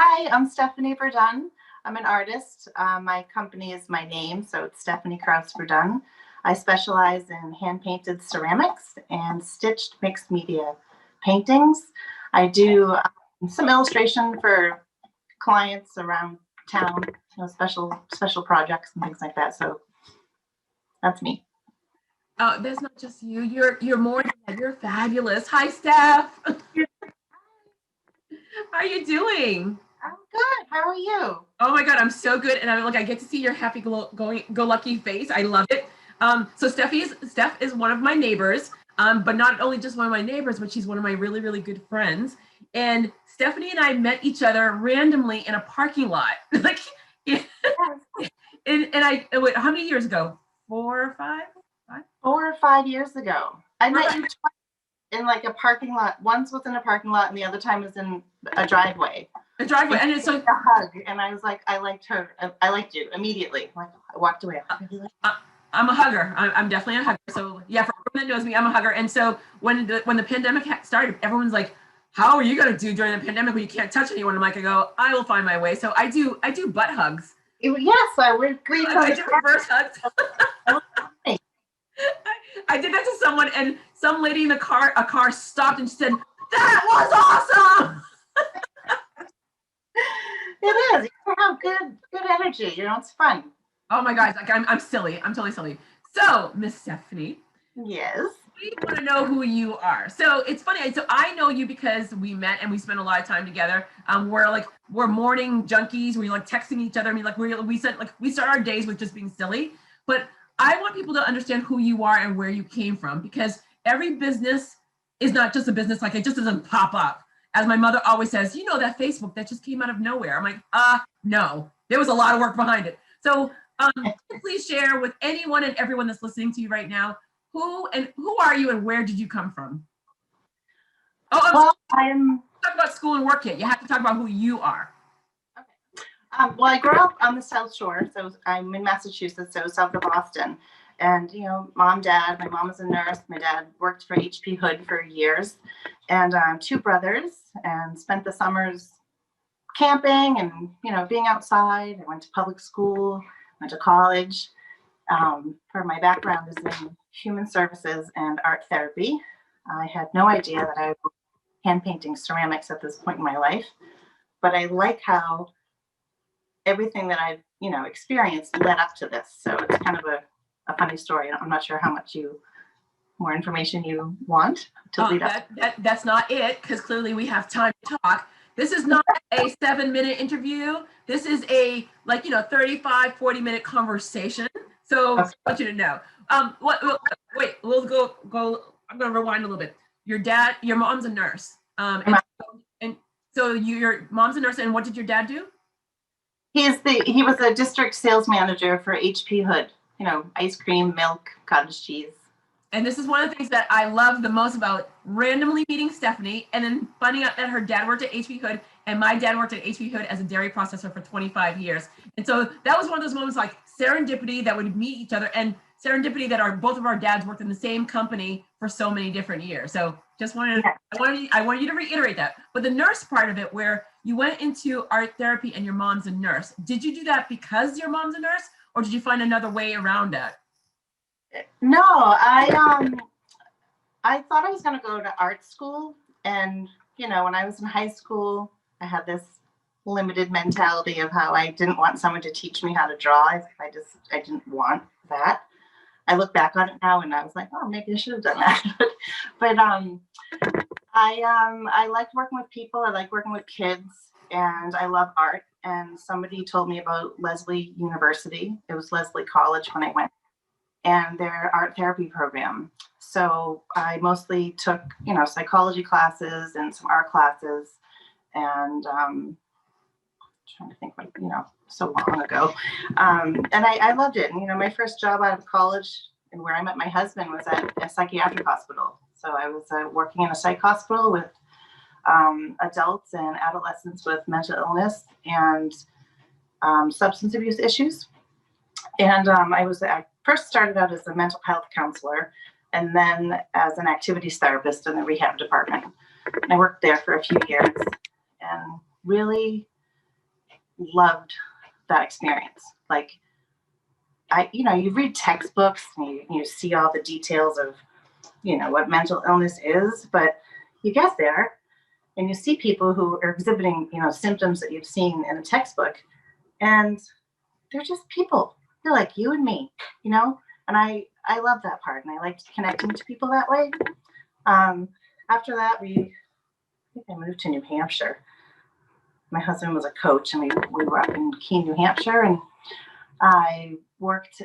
Hi, I'm Stephanie Verdun. I'm an artist. My company is my name, so it's Stephanie Krauss Verdun. I specialize in hand-painted ceramics and stitched mixed media paintings. I do some illustration for clients around town, special projects and things like that. So that's me. That's not just you. You're more than that. You're fabulous. Hi, Steph. How are you doing? I'm good. How are you? Oh my God, I'm so good, and I get to see your happy go lucky face. I love it. So Steph is one of my neighbors, but not only just one of my neighbors, but she's one of my really good friends. And Stephanie and I met each other randomly in a parking lot, like, wait, how many years ago? 4 or 5? 4 or 5 years ago. I met you twice in like a parking lot. Once was in a parking lot, and the other time was in a driveway. A driveway, and it's like a hug, and I was like, I liked her. I liked you immediately. Like, I walked away. I'm a hugger. I'm definitely a hugger. So yeah, for everyone that knows me, I'm a hugger. And so when the pandemic started, everyone's like, "How are you gonna do during the pandemic when you can't touch anyone?" I'm like, I will find my way. So I do butt hugs. Yes, I would agree. I do reverse hugs. I did that to someone, and some lady in a car stopped and she said, "That was awesome." It is. You have good energy. It's fun. Oh my gosh, like I'm silly. I'm totally silly. So, Miss Stephanie. Yes. We want to know who you are. So it's funny. So I know you because we met and we spent a lot of time together. We're morning junkies. We're like texting each other. I mean, like we start our days with just being silly. But I want people to understand who you are and where you came from, because every business is not just a business. Like, it just doesn't pop up. As my mother always says, that Facebook that just came out of nowhere. I'm like, no, there was a lot of work behind it. So please share with anyone and everyone that's listening to you right now, who are you and where did you come from? I'm talk about school and work yet. You have to talk about who you are. Okay. Well, I grew up on the South Shore, so I'm in Massachusetts, so south of Boston. And, mom, dad, my mom was a nurse. My dad worked for HP Hood for years, and 2 brothers, and spent the summers camping and, being outside. I went to public school, went to college. For my background is in human services and art therapy. I had no idea that I was hand painting ceramics at this point in my life, but I like how everything that I've, experienced led up to this. So it's kind of a funny story. I'm not sure how much more information you want to lead up. That's not it, because clearly we have time to talk. This is not a 7-minute interview. This is a 35, 40-minute conversation. So okay. I want you to know. Wait, we'll go. I'm going to rewind a little bit. Your mom's a nurse. And so your mom's a nurse, and what did your dad do? He was a district sales manager for HP Hood. Ice cream, milk, cottage cheese. And this is one of the things that I love the most about randomly meeting Stephanie, and then finding out that her dad worked at HP Hood, and my dad worked at HP Hood as a dairy processor for 25 years. And so that was one of those moments, like serendipity, that would meet each other, and serendipity that both of our dads worked in the same company for so many different years. So just wanted I wanted you to reiterate that. But the nurse part of it, where you went into art therapy and your mom's a nurse, did you do that because your mom's a nurse, or did you find another way around that? No, I thought I was going to go to art school, and when I was in high school, I had this limited mentality of how I didn't want someone to teach me how to draw. I didn't want that. I look back on it now, and I was like, oh, maybe I should have done that. But I liked working with people. I like working with kids, and I love art. And somebody told me about Leslie University. It was Leslie College when I went, and their art therapy program. So I mostly took, psychology classes and some art classes, and trying to think, so long ago. And I loved it. And, my first job out of college and where I met my husband was at a psychiatric hospital. So I was working in a psych hospital with adults and adolescents with mental illness and substance abuse issues. And I first started out as a mental health counselor, and then as an activities therapist in the rehab department. And I worked there for a few years, and really loved that experience. Like, you read textbooks and you see all the details of, what mental illness is, but you get there and you see people who are exhibiting, symptoms that you've seen in a textbook, and they're just people. They're like you and me, and I love that part, and I liked connecting to people that way. After that, I think I moved to New Hampshire. My husband was a coach, and we were up in Keene, New Hampshire, and I worked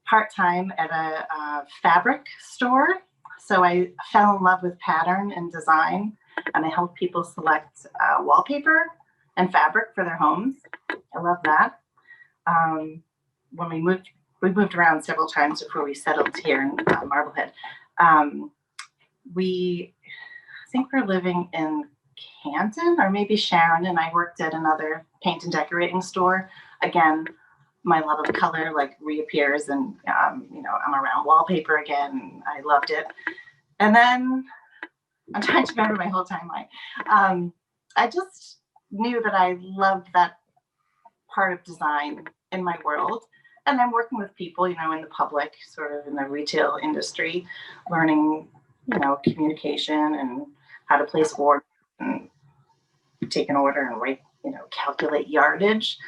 part-time at a fabric store. So I fell in love with pattern and design, and I helped people select wallpaper and fabric for their homes. I love that. When we moved around several times before we settled here in Marblehead. I think we're living in Canton or maybe Sharon, and I worked at another paint and decorating store. Again, my love of color like reappears, and I'm around wallpaper again. I loved it. And then I'm trying to remember my whole timeline. I just knew that I loved that part of design in my world. And I'm working with people, in the public, sort of in the retail industry, learning, communication and how to place orders and take an order and write, calculate yardage.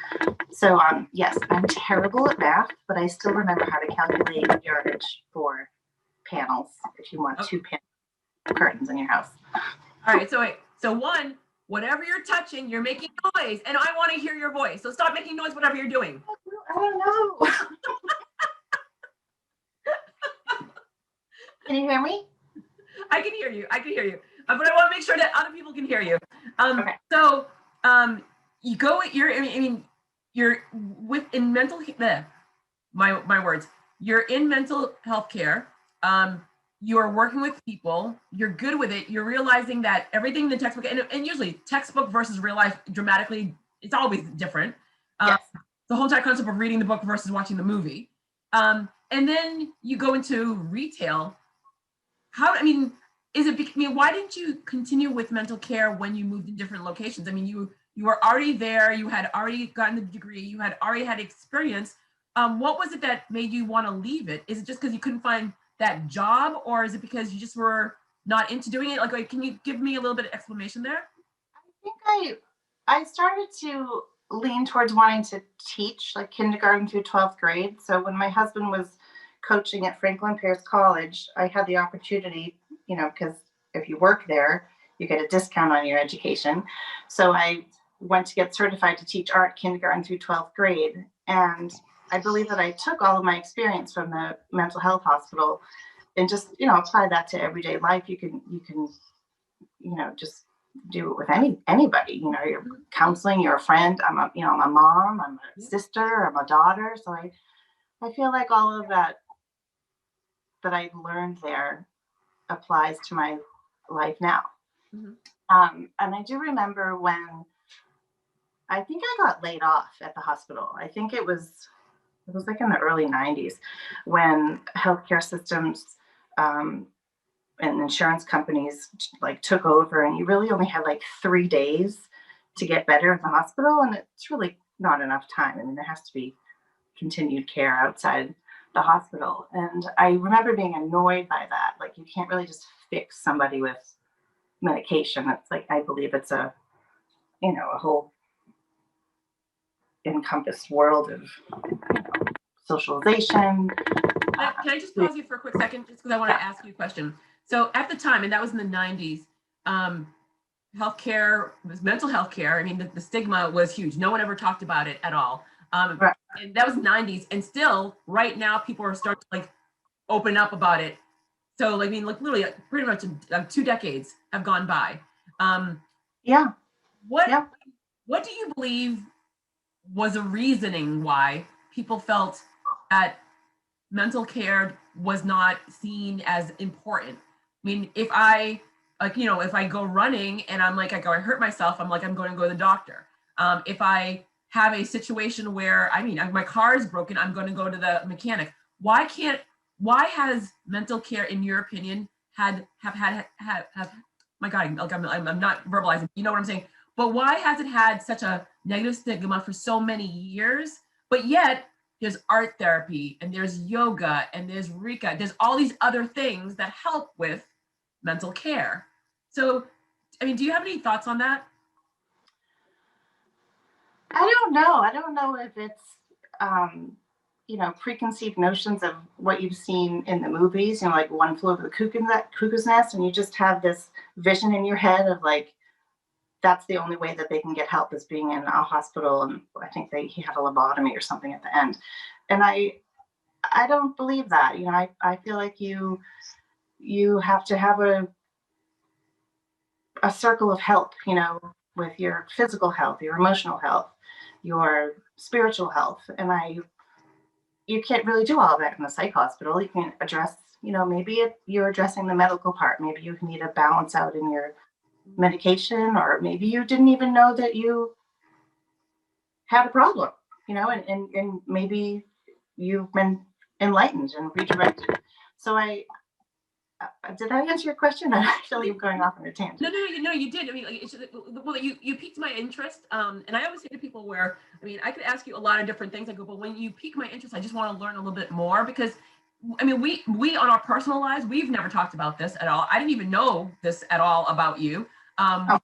So yes, I'm terrible at math, but I still remember how to calculate yardage for panels if you want 2 curtains in your house. All right, so one, whatever you're touching, you're making noise, and I want to hear your voice. So stop making noise, whatever you're doing. I don't know. Can you hear me? I can hear you. But I want to make sure that other people can hear you. Okay. So you go. You're in mental. My words. You're in mental health care. You're working with people. You're good with it. You're realizing that everything in the textbook, and usually textbook versus real life, dramatically, it's always different. Yes. The whole entire concept of reading the book versus watching the movie. And then you go into retail. Why didn't you continue with mental care when you moved in different locations? You were already there. You had already gotten the degree. You had already had experience. What was it that made you want to leave it? Is it just because you couldn't find that job, or is it because you just were not into doing it? Like, can you give me a little bit of explanation there? I think I started to lean towards wanting to teach, like kindergarten through 12th grade. So when my husband was coaching at Franklin Pierce College, I had the opportunity, because if you work there, you get a discount on your education. So I went to get certified to teach art kindergarten through 12th grade. And I believe that I took all of my experience from the mental health hospital and just, apply that to everyday life. You can, just do it with anybody. You're counseling, you're a friend. I'm a mom, I'm a sister, I'm a daughter. So I feel like all of that I learned there applies to my life now. Mm-hmm. And I do remember when I think I got laid off at the hospital. I think it was like in the early 90s when healthcare systems and insurance companies took over, and you really only had 3 days to get better in the hospital. And it's really not enough time. There has to be continued care outside the hospital. And I remember being annoyed by that. You can't really just fix somebody with medication. It's I believe it's a whole encompassed world of socialization. Can I just pause you for a quick second, just because I want to ask you a question? So at the time, and that was in the 90s, healthcare was mental health care. The stigma was huge. No one ever talked about it at all. Right. And that was 90s, and still right now people are starting to open up about it. So literally pretty much 2 decades have gone by. What do you believe was a reasoning why people felt that mental care was not seen as important? If I if I go running and I'm I hurt myself, I'm going to go to the doctor. If I have a situation where my car is broken, I'm going to go to the mechanic. Why has mental care, in your opinion, have my God, I'm not verbalizing, you know what I'm saying? but why has it had such a negative stigma for so many years? But yet there's art therapy and there's yoga and there's Rika. There's all these other things that help with mental care. So, I mean, do you have any thoughts on that? I don't know. I don't know if it's, preconceived notions of what you've seen in the movies, like One Flew Over the Cuckoo's Nest, and you just have this vision in your head of like, that's the only way that they can get help is being in a hospital. And I think he had a lobotomy or something at the end. And I don't believe that. I feel like you have to have a circle of help, with your physical health, your emotional health, your spiritual health. And you can't really do all of that in a psych hospital. You can address, maybe you're addressing the medical part. Maybe you need a balance out in your medication, or maybe you didn't even know that you had a problem, and maybe you've been enlightened and redirected. So did I answer your question? I feel like I'm going off on a tangent. No, you did. I mean, like, well, you piqued my interest. And I always say to people where, I mean, I could ask you a lot of different things. I go, but when you pique my interest, I just want to learn a little bit more, because I mean, we on our personal lives, we've never talked about this at all. I didn't even know this at all about you. Oh.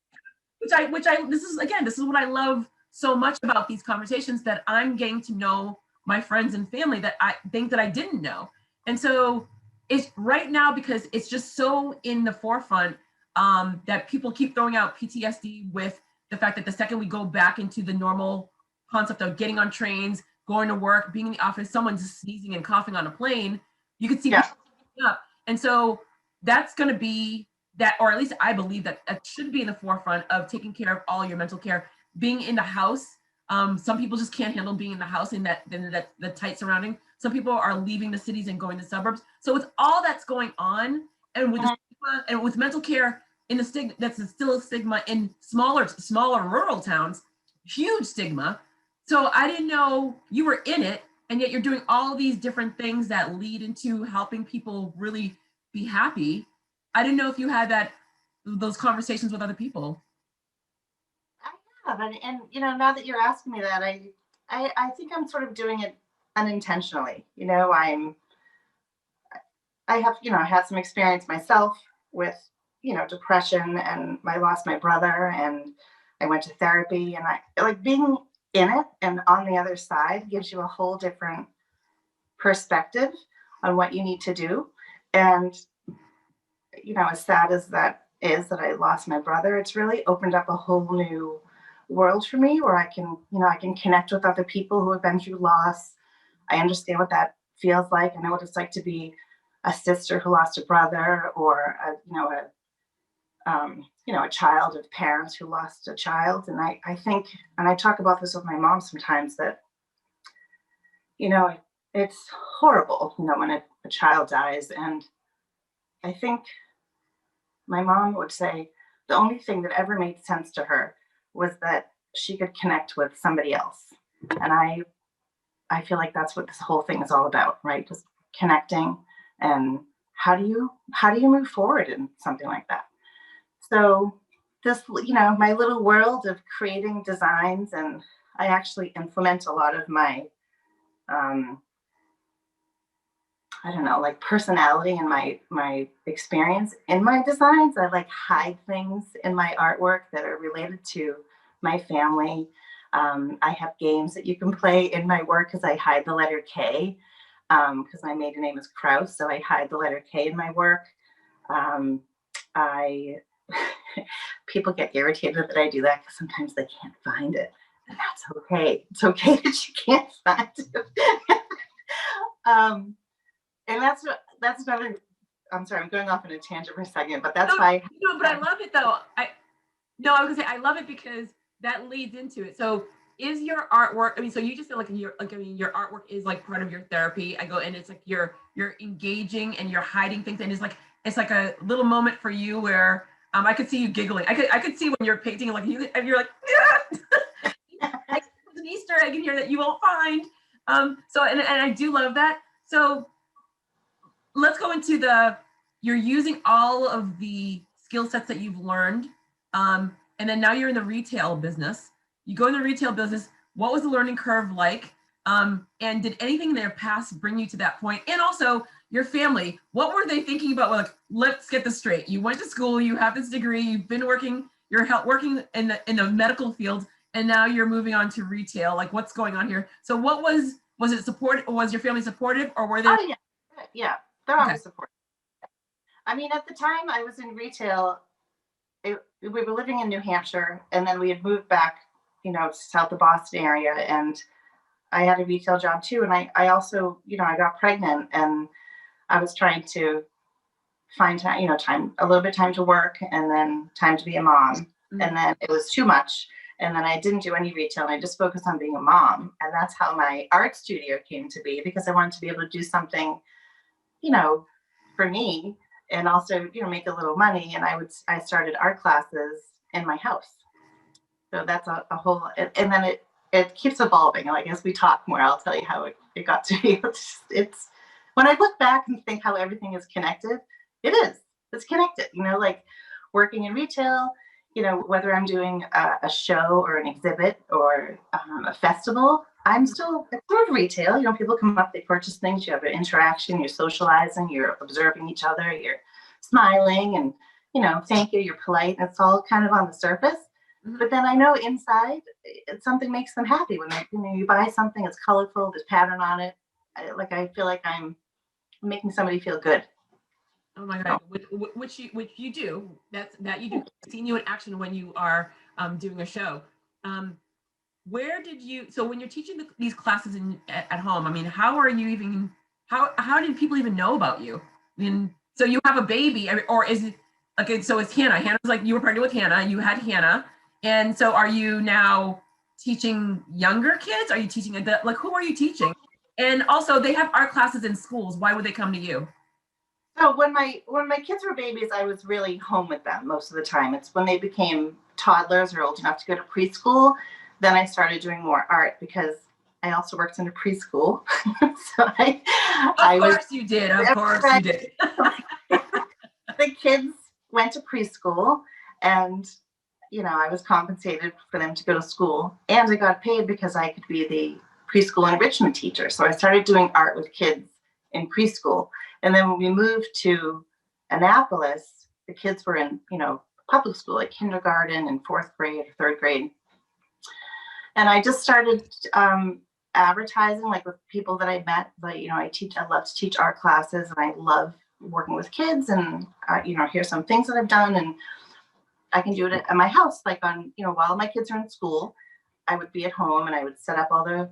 This is what I love so much about these conversations, that I'm getting to know my friends and family that I think that I didn't know. And so it's right now, because it's just so in the forefront, that people keep throwing out PTSD with the fact that the second we go back into the normal concept of getting on trains, going to work, being in the office, someone's sneezing and coughing on a plane, you could see people up. And so that's going to be that, or at least I believe that it should be in the forefront of taking care of all your mental care, being in the house. Some people just can't handle being in the house in that the tight surrounding. Some people are leaving the cities and going to suburbs. So with all that's going on, and with the stigma, and with mental care in the stigma, that's still a stigma in smaller rural towns, huge stigma. So I didn't know you were in it, and yet you're doing all these different things that lead into helping people really be happy. I didn't know if you had those conversations with other people. I have, and now that you're asking me that, I think I'm sort of doing it unintentionally. I have, I had some experience myself with, depression, and I lost my brother, and I went to therapy, and I like being in it and on the other side gives you a whole different perspective on what you need to do. And, as sad as that is that I lost my brother, it's really opened up a whole new world for me where I can connect with other people who have been through loss. I understand what that feels like. I know what it's like to be a sister who lost a brother, or a child of parents who lost a child. And I think, and I talk about this with my mom sometimes, that, it's horrible, when a child dies. And I think my mom would say the only thing that ever made sense to her was that she could connect with somebody else. And I feel like that's what this whole thing is all about, right? Just connecting. And how do you move forward in something like that? So this, my little world of creating designs, and I actually implement a lot of my, I don't know, like personality and my experience in my designs. I like hide things in my artwork that are related to my family. I have games that you can play in my work because I hide the letter K, because my maiden name is Krauss, so I hide the letter K in my work. I People get irritated that I do that because sometimes they can't find it, and that's okay. It's okay that you can't find it. And that's another. I'm sorry, I'm going off on a tangent for a second, but that's why. But I love it though. I was gonna say I love it because that leads into it. So is your artwork? I mean, so you just feel like your artwork is like part of your therapy. I go, and it's like you're engaging and you're hiding things, and it's like a little moment for you where I could see you giggling. I could see when you're painting, like you're like, yeah! Like, there's an Easter egg in here that you won't find. So and I do love that. So let's go into you're using all of the skill sets that you've learned, and then now you're in the retail business. You go in the retail business. What was the learning curve like? And did anything in their past bring you to that point? And also your family, what were they thinking about? Like, let's get this straight. You went to school, you have this degree, you've been working, working in the medical field, and now you're moving on to retail. Like, what's going on here? So what was it support? Was your family supportive, or were they? Oh yeah, they're Okay. always supportive. I mean, at the time I was in retail, we were living in New Hampshire, and then we had moved back, south of Boston area, and I had a retail job too. And I also, I got pregnant, and I was trying to find time, a little bit of time to work, and then time to be a mom. Mm-hmm. And then it was too much. And then I didn't do any retail, and I just focused on being a mom. And that's how my art studio came to be, because I wanted to be able to do something, for me, and also, make a little money. And I started art classes in my house. So that's a whole, and then it keeps evolving. Like, as we talk more, I'll tell you how it got to be. It's when I look back and think how everything is connected, it's connected, like working in retail, whether I'm doing a show or an exhibit or a festival, it's sort of retail. People come up, they purchase things, you have an interaction, you're socializing, you're observing each other, you're smiling, and, thank you, you're polite. And it's all kind of on the surface. Mm-hmm. But then I know inside, something makes them happy when you buy something, it's colorful, there's pattern on it. I feel like I'm making somebody feel good. Oh my God, which you do. That you do. I've seen you in action when you are doing a show. Where did you? So when you're teaching these classes at home, I mean, how are you even? How did people even know about you? I mean, so you have a baby, or is it okay? So it's Hannah. Hannah's like, you were pregnant with Hannah. You had Hannah, and so are you now teaching younger kids? Are you teaching like who are you teaching? And also, they have art classes in schools. Why would they come to you? So when my kids were babies, I was really home with them most of the time. It's when they became toddlers or old enough to go to preschool, then I started doing more art, because I also worked in a preschool. So Of course you did. The kids went to preschool, and I was compensated for them to go to school, and I got paid because I could be the preschool enrichment teacher. So I started doing art with kids in preschool. And then when we moved to Annapolis, the kids were in, public school, like kindergarten and 4th grade or 3rd grade. And I just started advertising, like, with people that I met. But, I love to teach art classes, and I love working with kids, and, here's some things that I've done, and I can do it at my house. Like, on, while my kids are in school, I would be at home, and I would set up all the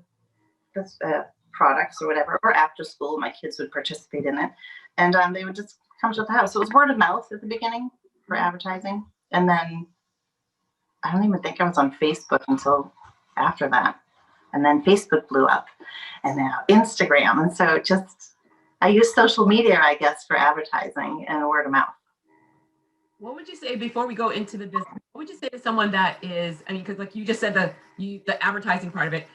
products or whatever, or after school, my kids would participate in it, and they would just come to the house. So it was word of mouth at the beginning for advertising, and then I don't even think I was on Facebook until after that, and then Facebook blew up, and now Instagram, and so I use social media, I guess, for advertising and word of mouth. What would you say, before we go into the business, what would you say to someone that is, I mean, because like you just said, the advertising part of it,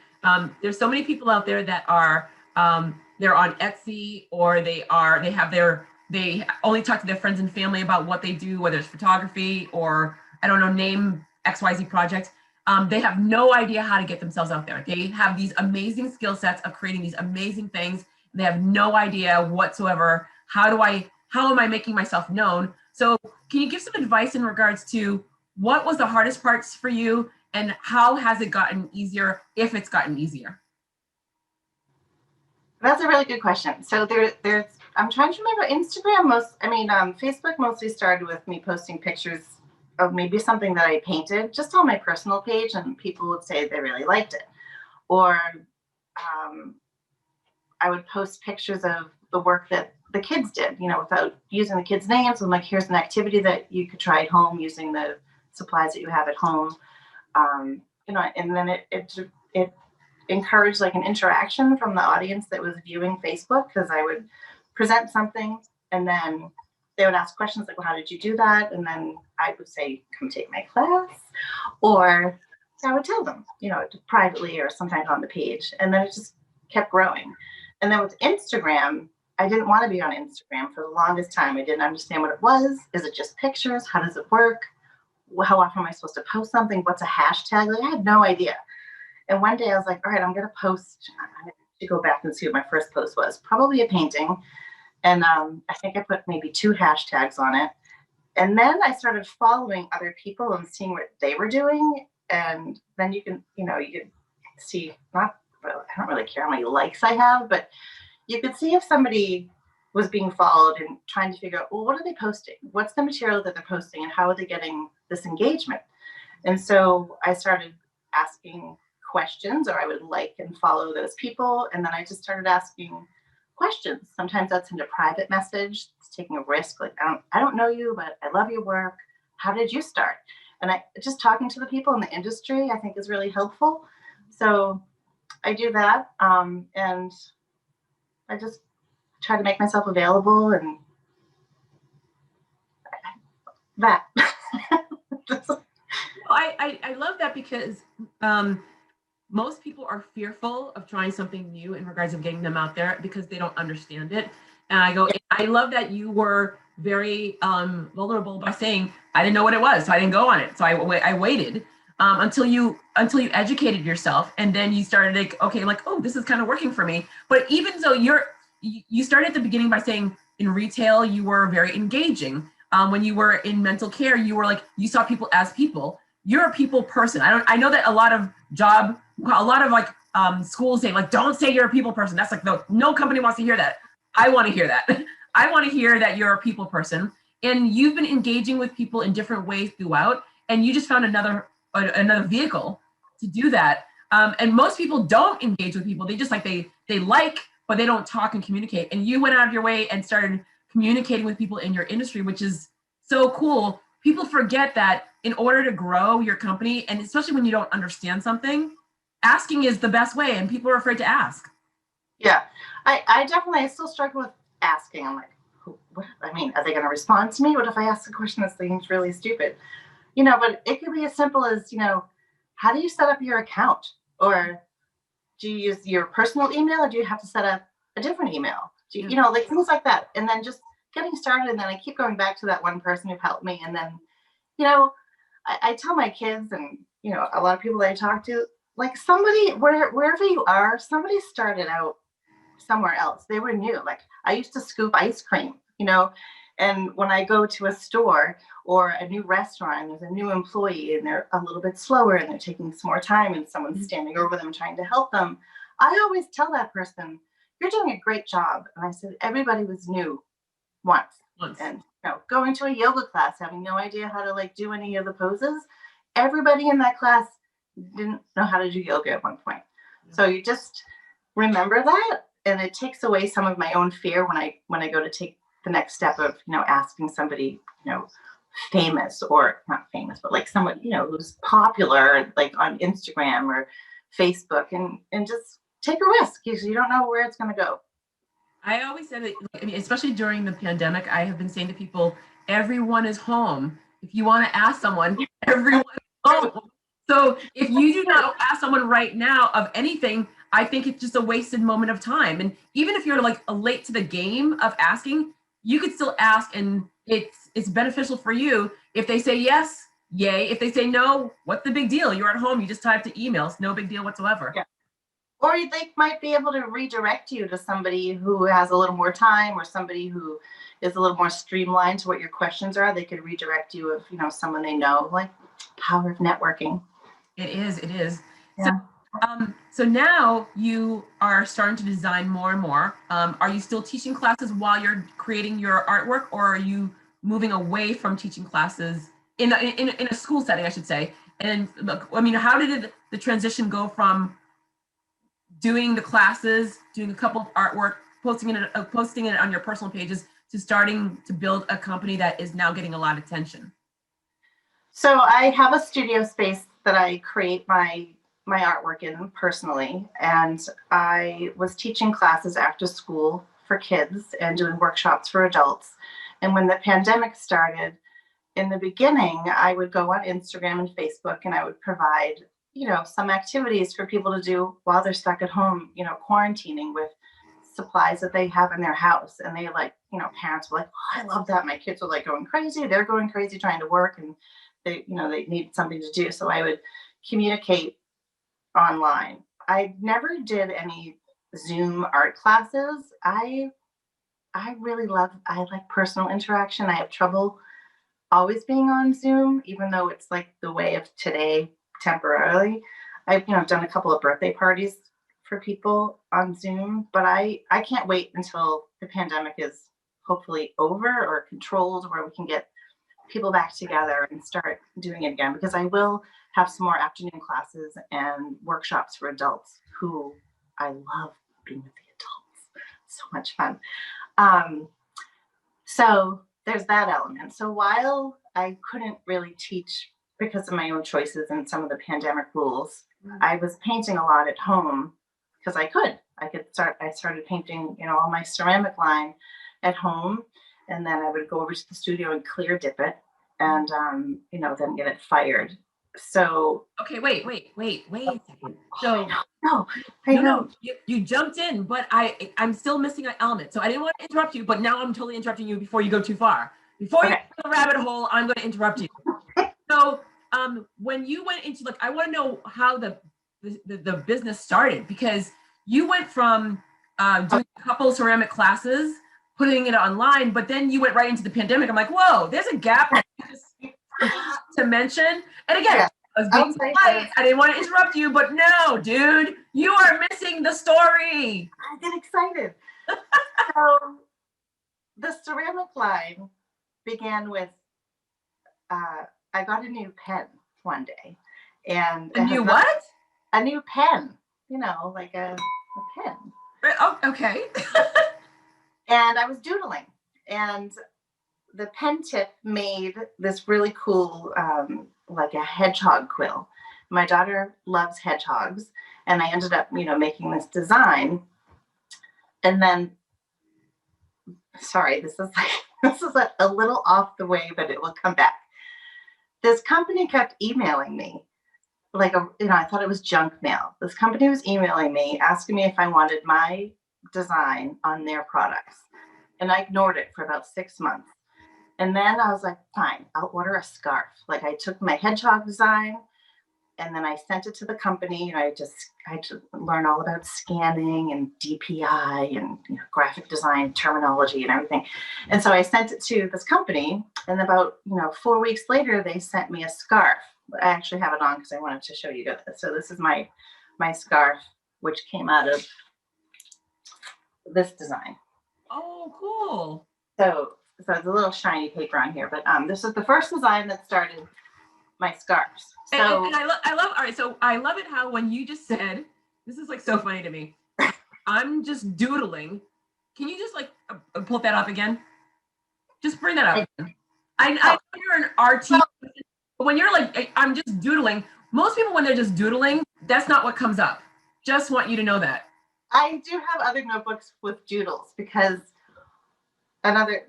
there's so many people out there that are they're on Etsy, or they only talk to their friends and family about what they do, whether it's photography or, I don't know, name XYZ project. They have no idea how to get themselves out there. They have these amazing skill sets of creating these amazing things. They have no idea whatsoever. How am I making myself known? So can you give some advice in regards to what was the hardest parts for you, and how has it gotten easier, if it's gotten easier? That's a really good question. So there's, I'm trying to remember, Instagram Facebook mostly started with me posting pictures of maybe something that I painted just on my personal page, and people would say they really liked it. Or I would post pictures of the work that the kids did, without using the kids' names. I'm like, here's an activity that you could try at home using the supplies that you have at home. And then it encouraged like an interaction from the audience that was viewing Facebook, because I would present something, and then they would ask questions like, well, how did you do that? And then I would say, come take my class, or I would tell them, privately or sometimes on the page. And then it just kept growing. And then with Instagram, I didn't want to be on Instagram for the longest time. I didn't understand what it was. Is it just pictures? How does it work? how often am I supposed to post something? What's a hashtag? Like, I had no idea. And one day I was like, all right, I'm going to post. I'm going to go back and see what my first post was. Probably a painting. And I think I put maybe 2 hashtags on it. And then I started following other people and seeing what they were doing. And then you can see, not, well, I don't really care how many likes I have, but you could see if somebody was being followed and trying to figure out, well, what are they posting? What's the material that they're posting and how are they getting this engagement? And so I started asking questions, or I would like and follow those people. And then I just started asking questions. Sometimes that's in a private message. It's taking a risk. Like, I don't know you, but I love your work. How did you start? And I just talking to the people in the industry, I think is really helpful. So I do that. And I just try to make myself available and that. I love that because most people are fearful of trying something new in regards of getting them out there because they don't understand it. And I love that you were very vulnerable by saying, I didn't know what it was, so I didn't go on it. So I waited until you educated yourself, and then you started like, okay, like, oh, this is kind of working for me. But even though you started at the beginning by saying in retail, you were very engaging. When you were in mental care, you were like, you saw people as people. You're a people person. I know that a lot of like schools say like, don't say you're a people person. That's like, no company wants to hear that. I want to hear that. I want to hear that you're a people person, and you've been engaging with people in different ways throughout, and you just found another vehicle to do that. And most people don't engage with people. They just like, they like, but they don't talk and communicate. And you went out of your way and started communicating with people in your industry, which is so cool. People forget that in order to grow your company, and especially when you don't understand something, asking is the best way, and people are afraid to ask. Yeah, I still struggle with asking. I'm like, what? I mean, are they going to respond to me? What if I ask a question that seems really stupid? But it could be as simple as, how do you set up your account? Or do you use your personal email, or do you have to set up a different email? Like things like that. And then just getting started. And then I keep going back to that one person who helped me. And then, I tell my kids and, a lot of people that I talk to, like somebody, wherever you are, somebody started out somewhere else. They were new. Like I used to scoop ice cream, and when I go to a store or a new restaurant, there's a new employee and they're a little bit slower and they're taking some more time and someone's standing over them trying to help them. I always tell that person, you're doing a great job. And I said, everybody was new once. And going to a yoga class, having no idea how to like do any of the poses. Everybody in that class didn't know how to do yoga at one point. So you just remember that, and it takes away some of my own fear when I go to take the next step of asking somebody famous, or not famous, but like someone who's popular, like on Instagram or Facebook, and just take a risk because you don't know where it's going to go. I always said that, I mean, especially during the pandemic, I have been saying to people, everyone is home. If you want to ask someone, everyone is home. So if you do not ask someone right now of anything, I think it's just a wasted moment of time. And even if you're like late to the game of asking, you could still ask, and it's beneficial for you. If they say yes, yay. If they say no, what's the big deal? You're at home, you just type to emails, no big deal whatsoever. Yeah. Or they might be able to redirect you to somebody who has a little more time, or somebody who is a little more streamlined to what your questions are. They could redirect you of someone they know, like power of networking. It is. Yeah. So now you are starting to design more and more. Are you still teaching classes while you're creating your artwork, or are you moving away from teaching classes in a school setting, I should say? And look, I mean, how did the transition go from doing the classes, doing a couple of artwork, posting it on your personal pages, to starting to build a company that is now getting a lot of attention? So I have a studio space that I create my artwork in personally, and I was teaching classes after school for kids and doing workshops for adults. And when the pandemic started, in the beginning, I would go on Instagram and Facebook, and I would provide some activities for people to do while they're stuck at home, quarantining, with supplies that they have in their house. And they parents were like, oh, I love that. My kids are like going crazy. They're going crazy trying to work, and they need something to do. So I would communicate online. I never did any Zoom art classes. I really I like personal interaction. I have trouble always being on Zoom, even though it's like the way of today temporarily. I've done a couple of birthday parties for people on Zoom, but I can't wait until the pandemic is hopefully over or controlled, where we can get people back together and start doing it again, because I will have some more afternoon classes and workshops for adults who I love being with the adults. So much fun. So there's that element. So while I couldn't really teach because of my own choices and some of the pandemic rules, I was painting a lot at home because I started painting, all my ceramic line at home. And then I would go over to the studio and clear dip it and, then get it fired. So. Okay, wait a second. So I know. You jumped in, but I'm still missing an element. So I didn't want to interrupt you, but now I'm totally interrupting you before you go too far. Before you go to the rabbit hole, I'm going to interrupt you. So when you went into, I want to know how the business started, because you went from doing a couple ceramic classes, putting it online, but then you went right into the pandemic. I'm like, whoa, there's a gap to mention. And again, I was being polite. I didn't want to interrupt you, but no, dude, you are missing the story. I get excited. So the ceramic line began with, I got a new pen one day. And a new what? A new pen, like a pen. Oh, okay. And I was doodling, and the pen tip made this really cool, like a hedgehog quill. My daughter loves hedgehogs, and I ended up, making this design. And then, sorry, this is a little off the way, but it will come back. This company kept emailing me, I thought it was junk mail. This company was emailing me, asking me if I wanted my design on their products. And I ignored it for about 6 months. And then I was like, fine, I'll order a scarf. I took my hedgehog design and then I sent it to the company. I had to learn all about scanning and DPI and graphic design terminology and everything. And so I sent it to this company, and about 4 weeks later, they sent me a scarf. I actually have it on because I wanted to show you guys. So this is my scarf, which came out of this design. Oh, cool. So it's a little shiny paper on here, but this is the first design that started my scarves. So and I love all right. So I love it how when you just said, this is so funny to me. I'm just doodling. Can you just pull that up again? Just bring that up. I know you're an artist, but when you're I'm just doodling. Most people, when they're just doodling, that's not what comes up. Just want you to know that. I do have other notebooks with doodles because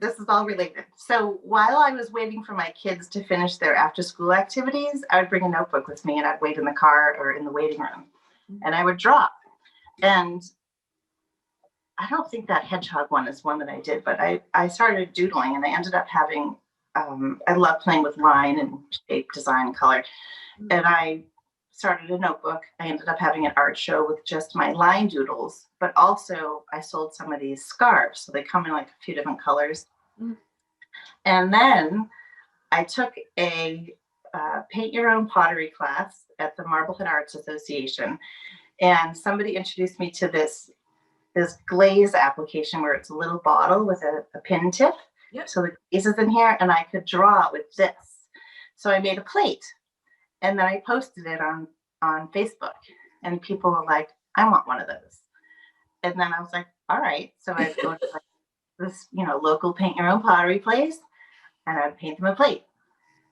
this is all related. So while I was waiting for my kids to finish their after school activities, I would bring a notebook with me and I'd wait in the car or in the waiting room and I would draw. And I don't think that hedgehog one is one that I did, but I started doodling and I ended up having, I love playing with line and shape, design, color. And I started a notebook. I ended up having an art show with just my line doodles, but also I sold some of these scarves. So they come in a few different colors. Mm-hmm. And then I took a paint your own pottery class at the Marblehead Arts Association. And somebody introduced me to this glaze application where it's a little bottle with a pin tip. Yep. So the glaze is in here and I could draw with this. So I made a plate. And then I posted it on Facebook, and people were like, I want one of those. And then I was like, all right. So I'd go to this, local paint your own pottery place, and I'd paint them a plate.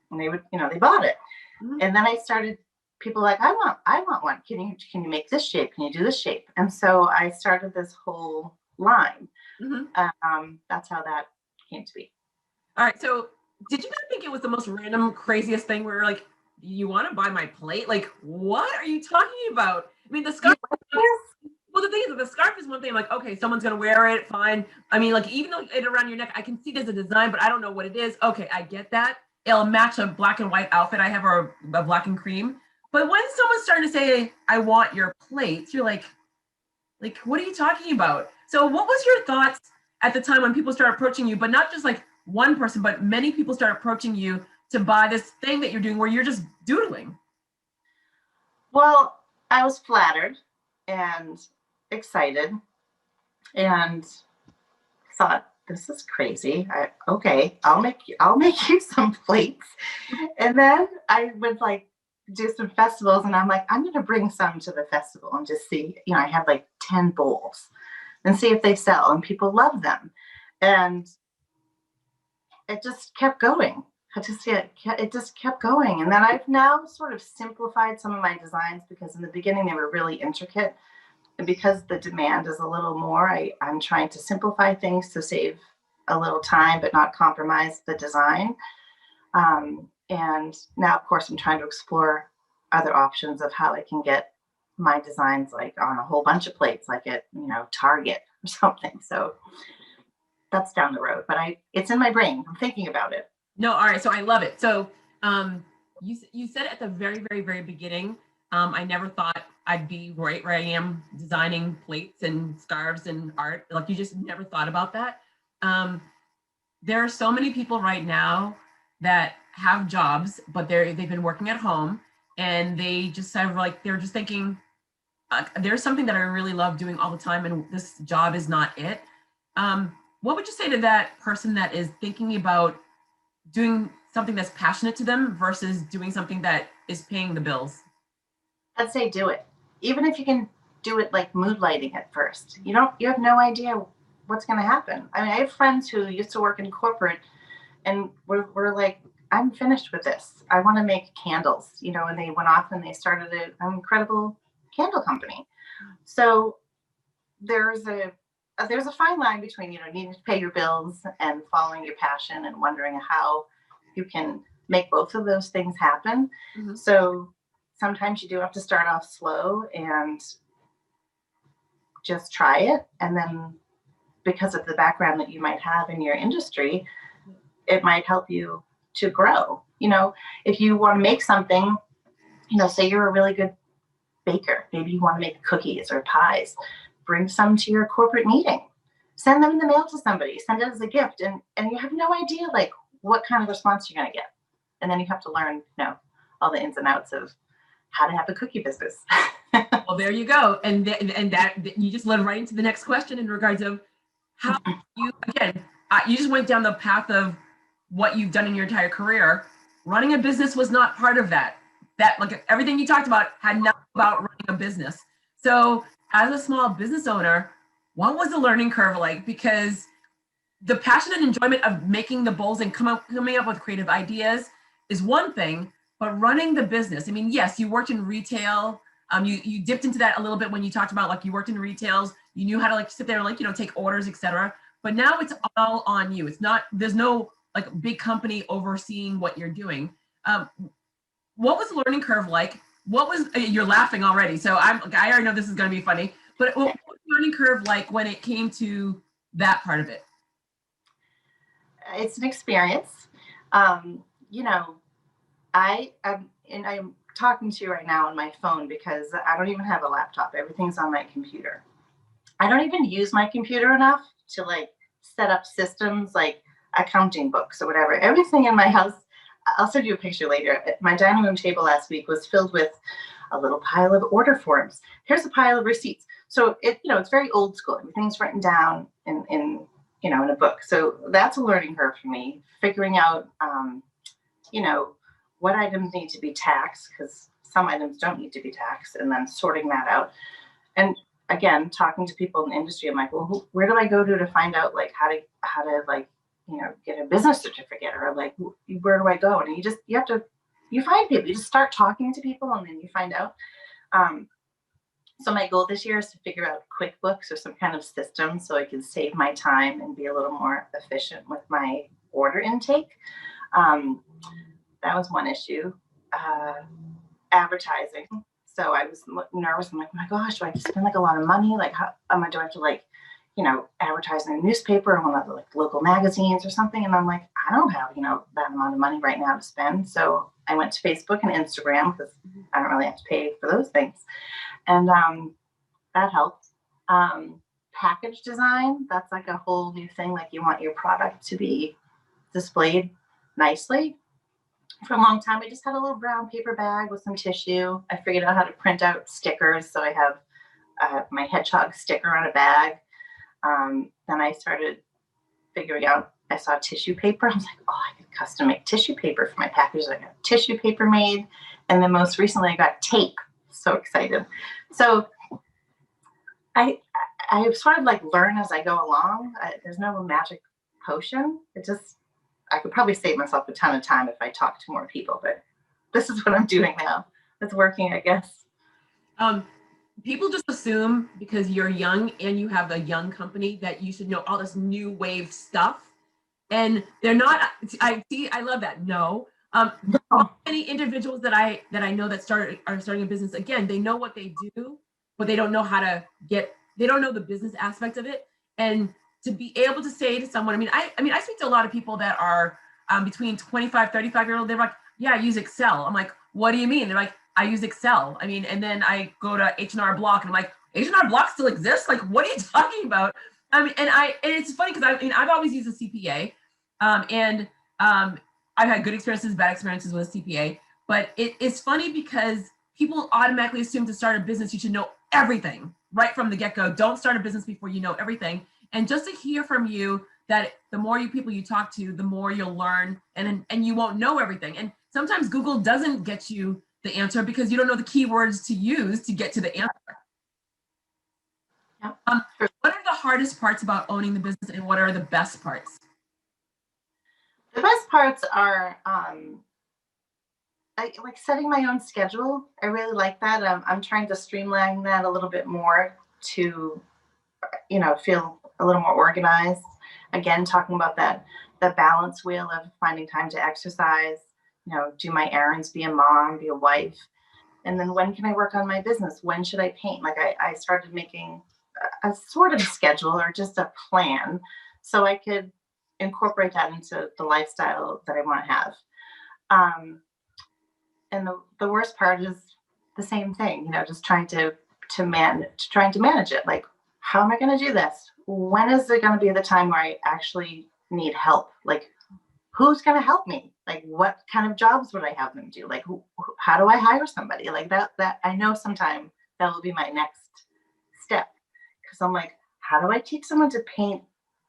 And they would, they bought it. Mm-hmm. And then I started, people like, I want one. Can you make this shape? Can you do this shape? And so I started this whole line. Mm-hmm. That's how that came to be. All right. So did you not think it was the most random, craziest thing where you're you want to buy my plate? What are you talking about? I mean, the scarf. Well, the thing is that the scarf is one thing. Okay, someone's going to wear it. Fine. I mean, even though it's around your neck, I can see there's a design, but I don't know what it is. Okay, I get that. it'll match a black and white outfit I have or a black and cream. But when someone's starting to say, I want your plates, you're like, what are you talking about? So what was your thoughts at the time when people started approaching you, but not just like one person, but many people start approaching you to buy this thing that you're doing where you're just doodling? Well, I was flattered and excited and thought, this is crazy. Okay, I'll make you some plates. And then I would like do some festivals, and I'm like, I'm gonna bring some to the festival and just see, I had like 10 bowls and see if they sell, and people love them. And it just kept going. It just kept going. And then I've now sort of simplified some of my designs, because in the beginning they were really intricate. And because the demand is a little more, I'm trying to simplify things to save a little time, but not compromise the design. And now, of course, I'm trying to explore other options of how I can get my designs like on a whole bunch of plates, like at, Target or something. So that's down the road, but it's in my brain. I'm thinking about it. No, all right. So I love it. So you said at the very, very, very beginning, I never thought I'd be right where I am designing plates and scarves and art. Like you just never thought about that. There are so many people right now that have jobs, but they've been working at home, and they just sort of like, they're just thinking, there's something that I really love doing all the time, and this job is not it. What would you say to that person that is thinking about doing something that's passionate to them versus doing something that is paying the bills? I'd say do it. Even if you can do it like mood lighting at first. You have no idea what's going to happen. I mean, I have friends who used to work in corporate, and we're like, I'm finished with this. I want to make candles, and they went off and they started an incredible candle company. So there's a fine line between, needing to pay your bills and following your passion and wondering how you can make both of those things happen. Mm-hmm. So sometimes you do have to start off slow and just try it. And then because of the background that you might have in your industry, it might help you to grow. If you want to make something, say you're a really good baker, maybe you want to make cookies or pies, bring some to your corporate meeting, send them in the mail to somebody, send it as a gift. And you have no idea like what kind of response you're going to get. And then you have to learn, all the ins and outs of how to have a cookie business. Well, there you go. And that you just led right into the next question in regards of how you just went down the path of what you've done in your entire career. Running a business was not part of that. That, like, everything you talked about had nothing about running a business. So as a small business owner, what was the learning curve like? Because the passion and enjoyment of making the bowls and coming up with creative ideas is one thing, but running the business, I mean, yes, you worked in retail. You dipped into that a little bit when you talked about like you worked in retails, you knew how to like sit there and like, take orders, etc. But now it's all on you. It's not, there's no like big company overseeing what you're doing. What was the learning curve like? What was, you're laughing already, so I already know this is going to be funny, but what was the learning curve like when it came to that part of it? It's an experience. I'm talking to you right now on my phone because I don't even have a laptop. Everything's on my computer. I don't even use my computer enough to like set up systems like accounting books or whatever. Everything in my house, I'll send you a picture later. My dining room table last week was filled with a little pile of order forms. Here's a pile of receipts. So it's very old school. Everything's written down in a book. So that's a learning curve for me, figuring out, what items need to be taxed, because some items don't need to be taxed, and then sorting that out. And again, talking to people in the industry, I'm like, well, where do I go to find out like how to like, get a business certificate, or like, where do I go? And you find people, you just start talking to people and then you find out. So my goal this year is to figure out QuickBooks or some kind of system so I can save my time and be a little more efficient with my order intake. That was one issue. Advertising. So I was nervous. I'm like, oh my gosh, do I have to spend like a lot of money? Like, how do I have to like, advertise in a newspaper or one of the like local magazines or something. And I'm like, I don't have, that amount of money right now to spend. So I went to Facebook and Instagram because I don't really have to pay for those things. And that helped. Package design, that's like a whole new thing. Like you want your product to be displayed nicely. For a long time, I just had a little brown paper bag with some tissue. I figured out how to print out stickers. So I have my hedgehog sticker on a bag. Then I started figuring out, I saw tissue paper. I was like, oh, I could custom make tissue paper for my packages. I got tissue paper made. And then most recently I got tape. So excited. So I sort of like learn as I go along. There's no magic potion. I could probably save myself a ton of time if I talk to more people, but this is what I'm doing now. It's working, I guess. People just assume because you're young and you have a young company that you should know all this new wave stuff. And they're not, I love that. No. Many individuals that I know that are starting a business, again, they know what they do, but they don't know how to they don't know the business aspect of it. And to be able to say to someone, I speak to a lot of people that are between 25, 35-year-old, they're like, yeah, I use Excel. I'm like, what do you mean? They're like, I use Excel. And then I go to H&R Block and I'm like, H&R Block still exists? Like, what are you talking about? And it's funny because I've always used a CPA, and I've had good experiences, bad experiences with a CPA, but it's funny because people automatically assume to start a business, you should know everything right from the get-go. Don't start a business before you know everything. And just to hear from you that the more people you talk to, the more you'll learn, and you won't know everything. And sometimes Google doesn't get you the answer because you don't know the keywords to use to get to the answer. Yeah. What are the hardest parts about owning the business, and what are the best parts? The best parts are I like setting my own schedule. I really like that. I'm trying to streamline that a little bit more to, feel a little more organized. Again, talking about the balance wheel of finding time to exercise, do my errands, be a mom, be a wife. And then when can I work on my business? When should I paint? Like I started making a sort of schedule or just a plan so I could incorporate that into the lifestyle that I want to have. And the worst part is the same thing, just trying to manage it. Like, how am I going to do this? When is there going to be the time where I actually need help? Like, who's going to help me? Like, what kind of jobs would I have them do? Like, how do I hire somebody? Like that I know sometime that will be my next step. Because I'm like, how do I teach someone to paint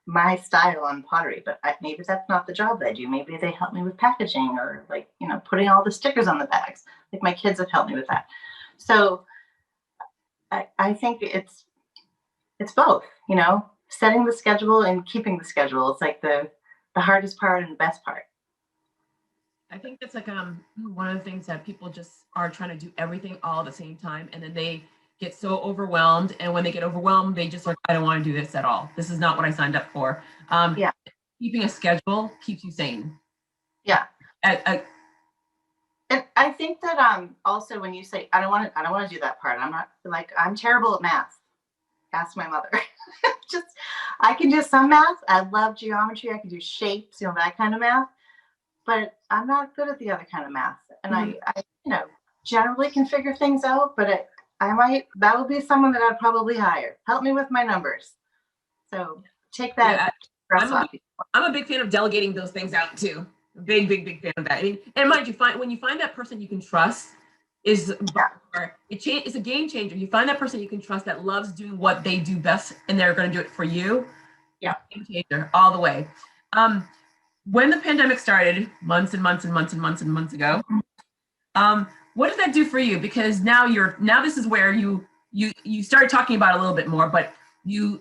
my style on pottery? But maybe that's not the job they do. Maybe they help me with packaging or like, putting all the stickers on the bags. Like my kids have helped me with that. So I think it's both, setting the schedule and keeping the schedule. It's like the hardest part and the best part. I think that's like one of the things that people just are trying to do everything all at the same time, and then they get so overwhelmed. And when they get overwhelmed, they just like, I don't want to do this at all. This is not what I signed up for. Keeping a schedule keeps you sane. Yeah. And I think that also when you say I don't want to do that part, I'm terrible at math. Ask my mother. I can do some math. I love geometry. I can do shapes, that kind of math. But I'm not good at the other kind of math. And I generally can figure things out, but that would be someone that I'd probably hire. Help me with my numbers. So take that. Yeah, I'm a big fan of delegating those things out too. Big fan of that. And mind you, when you find that person you can trust, it's a game changer. You find that person you can trust that loves doing what they do best, and they're going to do it for you. Yeah, game changer all the way. When the pandemic started, months and months and months and months and months ago, what did that do for you? Because now this is where you started talking about it a little bit more, but you're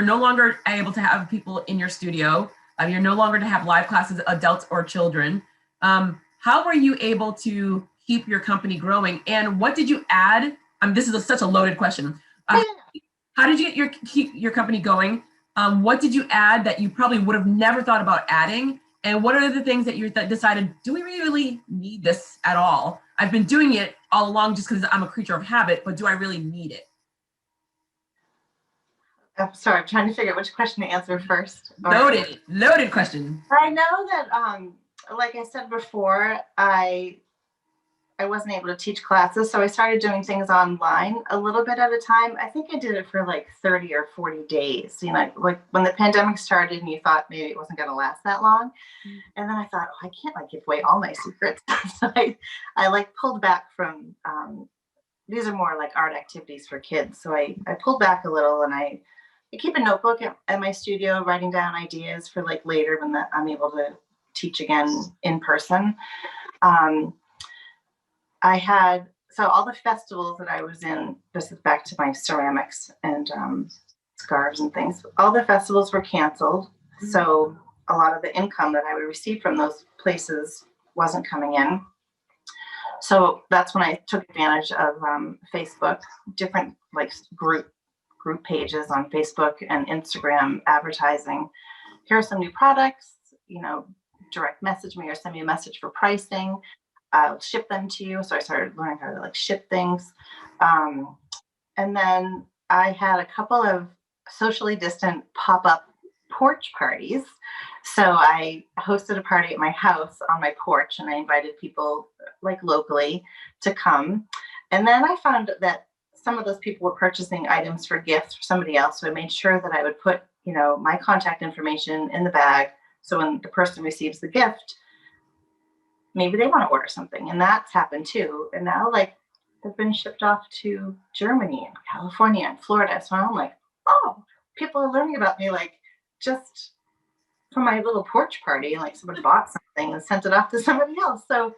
no longer able to have people in your studio. You're no longer to have live classes, adults or children. How were you able to keep your company growing? And what did you add? This is such a loaded question. How did you keep your company going? What did you add that you probably would have never thought about adding? And what are the things that you decided, do we really need this at all? I've been doing it all along just because I'm a creature of habit, but do I really need it? I'm sorry, I'm trying to figure out which question to answer first. Loaded question. I know that, like I said before, I wasn't able to teach classes, so I started doing things online a little bit at a time. I think I did it for like 30 or 40 days. You know, like when the pandemic started and you thought maybe it wasn't going to last that long. And then I thought, oh, I can't like give away all my secrets. So I like pulled back from, these are more like art activities for kids. So I pulled back a little, and I keep a notebook at my studio, writing down ideas for like later when I'm able to teach again in person. I had, so all the festivals that I was in, this is back to my ceramics and scarves and things, all the festivals were canceled. Mm-hmm. So a lot of the income that I would receive from those places wasn't coming in. So that's when I took advantage of Facebook, different like group pages on Facebook and Instagram advertising. Here are some new products, you know, direct message me or send me a message for pricing. I'll ship them to you. So I started learning how to like ship things. And then I had a couple of socially distant pop-up porch parties. So I hosted a party at my house on my porch, and I invited people like locally to come. And then I found that some of those people were purchasing items for gifts for somebody else. So I made sure that I would put, you know, my contact information in the bag. So when the person receives the gift, maybe they want to order something, and that's happened too. And now like they've been shipped off to Germany and California and Florida. So I'm like, oh, people are learning about me like just from my little porch party. Like somebody bought something and sent it off to somebody else. So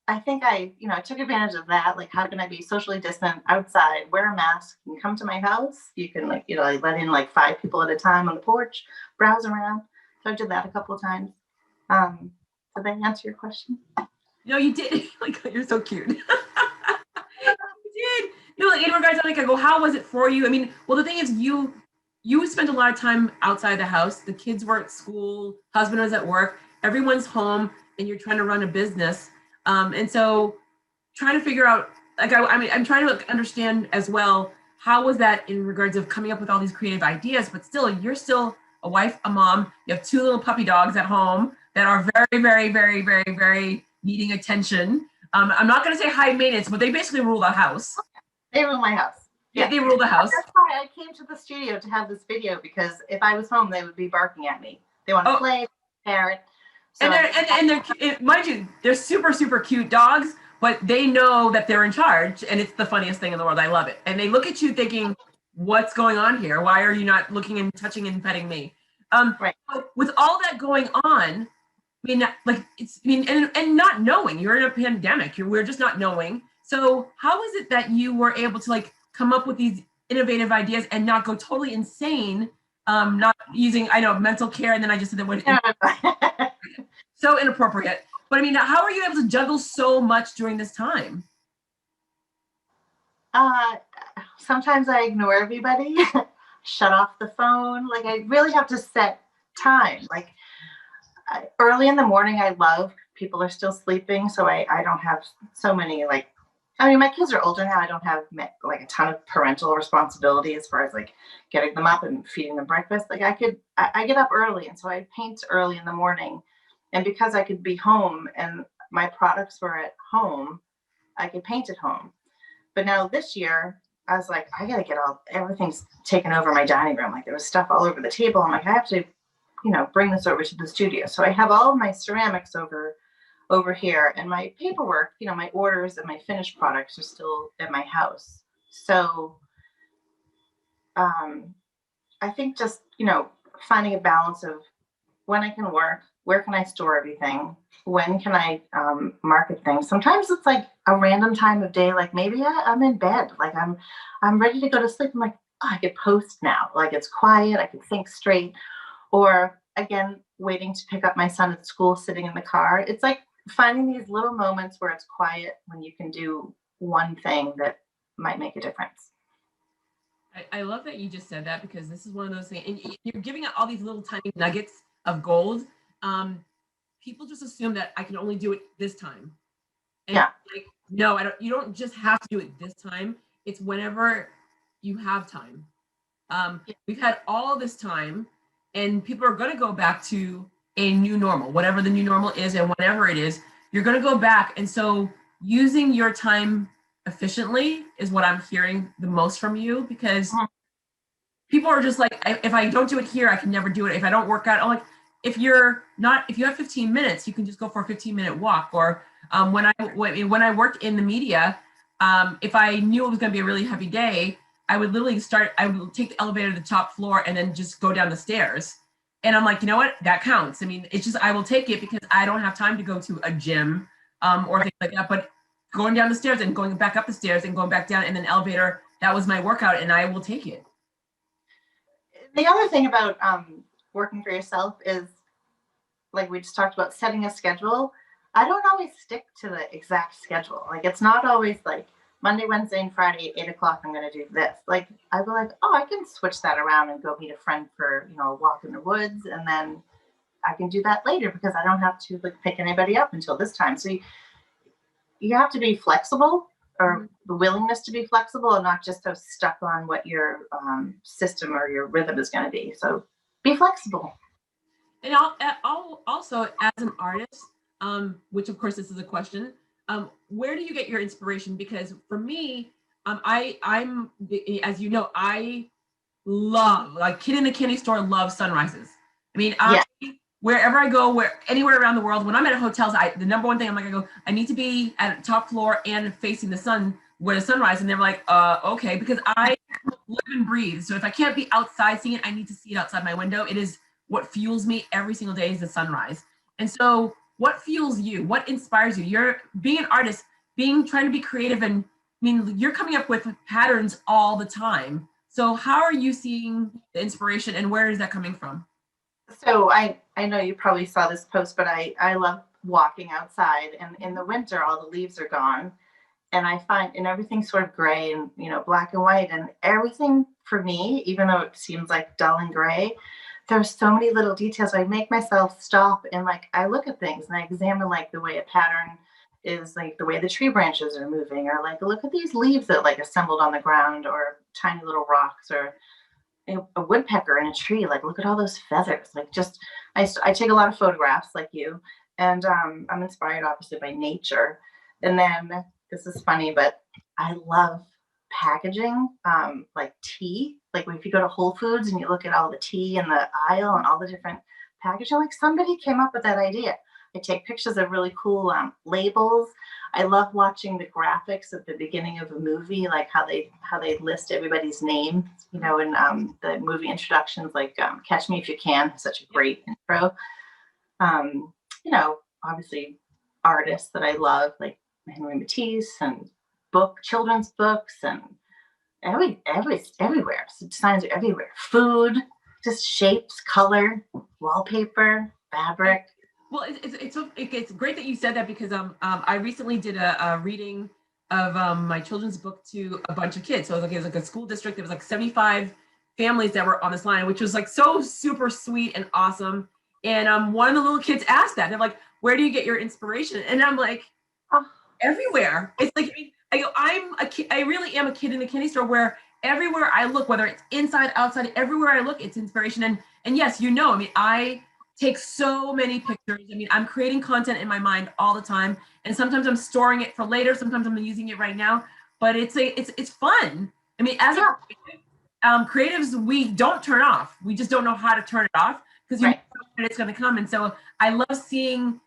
I think I took advantage of that. Like, how can I be socially distant outside, wear a mask, and come to my house? You can like, I let in like 5 people at a time on the porch, browse around. So I did that a couple of times. Did that answer your question? No, you did. Like, you're so cute. You did. No, like in regards to like, I go, how was it for you? I mean, well, the thing is, you spent a lot of time outside the house. The kids were at school, husband was at work, everyone's home, and you're trying to run a business. And so trying to figure out, like, I mean, I'm trying to understand as well, how was that in regards of coming up with all these creative ideas, but still, you're still a wife, a mom, you have 2 little puppy dogs at home that are very, very, very, very, very needing attention. I'm not going to say high maintenance, but they basically rule the house. They rule my house. Yeah, they rule the house. That's why I came to the studio to have this video, because if I was home, they would be barking at me. They want to play, parrot. So and they're, mind you, they're super, super cute dogs, but they know that they're in charge, and it's the funniest thing in the world. I love it. And they look at you thinking, what's going on here? Why are you not looking and touching and petting me? Right. With all that going on, I mean, like, and not knowing, you're in a pandemic, we're just not knowing. So how is it that you were able to like come up with these innovative ideas and not go totally insane? Not using, I know, mental care, and then I just said that word. So inappropriate. But I mean, how are you able to juggle so much during this time? Sometimes I ignore everybody, shut off the phone. Like, I really have to set time. Like, early in the morning, I love people are still sleeping, so I don't have so many, like, I mean, my kids are older now. I don't have like a ton of parental responsibility as far as like getting them up and feeding them breakfast. Like, I get up early, and so I paint early in the morning. And because I could be home and my products were at home, I could paint at home. But now this year, I was like, I got to get everything's taken over my dining room. Like, there was stuff all over the table. I'm like, I have to, bring this over to the studio. So I have all of my ceramics over here, and my paperwork, my orders and my finished products are still at my house. So I think just, finding a balance of when I can work, where can I store everything, when can I market things. Sometimes it's like a random time of day, like maybe I'm in bed, like I'm ready to go to sleep. I'm like, oh, I could post now, like it's quiet, I can think straight. Or again, waiting to pick up my son at school, sitting in the car. It's like finding these little moments where it's quiet when you can do one thing that might make a difference. I love that you just said that, because this is one of those things, and you're giving out all these little tiny nuggets of gold. People just assume that I can only do it this time. And yeah. Like, no, I don't. You don't just have to do it this time. It's whenever you have time. We've had all this time, and people are going to go back to a new normal, whatever the new normal is, and whatever it is, you're going to go back. And so using your time efficiently is what I'm hearing the most from you, because people are just like, if I don't do it here, I can never do it. If I don't work out, I'm like, if you have 15 minutes, you can just go for a 15-minute walk. Or when I worked in the media, if I knew it was going to be a really heavy day, I would take the elevator to the top floor and then just go down the stairs. And I'm like, you know what? That counts. I mean, it's just, I will take it because I don't have time to go to a gym or things like that. But going down the stairs and going back up the stairs and going back down and then elevator, that was my workout, and I will take it. The other thing about working for yourself is, like we just talked about, setting a schedule. I don't always stick to the exact schedule. Like, it's not always like Monday, Wednesday, and Friday at 8 o'clock, I'm going to do this. Like, I go like, oh, I can switch that around and go meet a friend for, a walk in the woods. And then I can do that later because I don't have to like pick anybody up until this time. So you have to be flexible, or the willingness to be flexible, and not just so stuck on what your system or your rhythm is going to be. So be flexible. And I'll also, as an artist, which of course this is a question, where do you get your inspiration? Because for me, I'm, as you know, I love, like, kid in the candy store loves sunrises. I mean, wherever I go, anywhere around the world, when I'm at hotels, the number one thing I'm like, I need to be at the top floor and facing the sun where the sunrise. And they're like, okay, because I live and breathe. So if I can't be outside seeing it, I need to see it outside my window. It is what fuels me every single day, is the sunrise. And so what fuels you? What inspires you? You're being an artist, trying to be creative. And I mean, you're coming up with patterns all the time. So how are you seeing the inspiration, and where is that coming from? So I know you probably saw this post, but I love walking outside, and in the winter, all the leaves are gone. And I find, and everything's sort of gray and, black and white, and everything for me, even though it seems like dull and gray, there's so many little details. I make myself stop and like, I look at things and I examine like the way a pattern is, like the way the tree branches are moving, or like, look at these leaves that like assembled on the ground, or tiny little rocks, or a woodpecker in a tree. Like, look at all those feathers. Like, just, I take a lot of photographs like you, and I'm inspired obviously by nature. And then, this is funny, but I love packaging, like tea. Like, if you go to Whole Foods and you look at all the tea in the aisle and all the different packaging, like, somebody came up with that idea. I take pictures of really cool labels. I love watching the graphics at the beginning of a movie, like how they list everybody's name, in the movie introductions, like Catch Me If You Can, such a great intro. Obviously artists that I love, like Henry Matisse, and children's books, and everywhere. So designs are everywhere. Food, just shapes, color, wallpaper, fabric. Well, it's great that you said that, because I recently did a reading of my children's book to a bunch of kids. So it was like a school district. There was like 75 families that were on this line, which was like so super sweet and awesome. And one of the little kids asked that. They're like, "Where do you get your inspiration?" And I'm like, "Oh, everywhere." It's like, I really am a kid in the candy store, where everywhere I look, whether it's inside, outside, everywhere I look, it's inspiration. And yes, I take so many pictures. I mean, I'm creating content in my mind all the time, and sometimes I'm storing it for later. Sometimes I'm using it right now, but it's fun. I mean, as a creatives, we don't turn off. We just don't know how to turn it off, because you know when it's going to come. And so I love seeing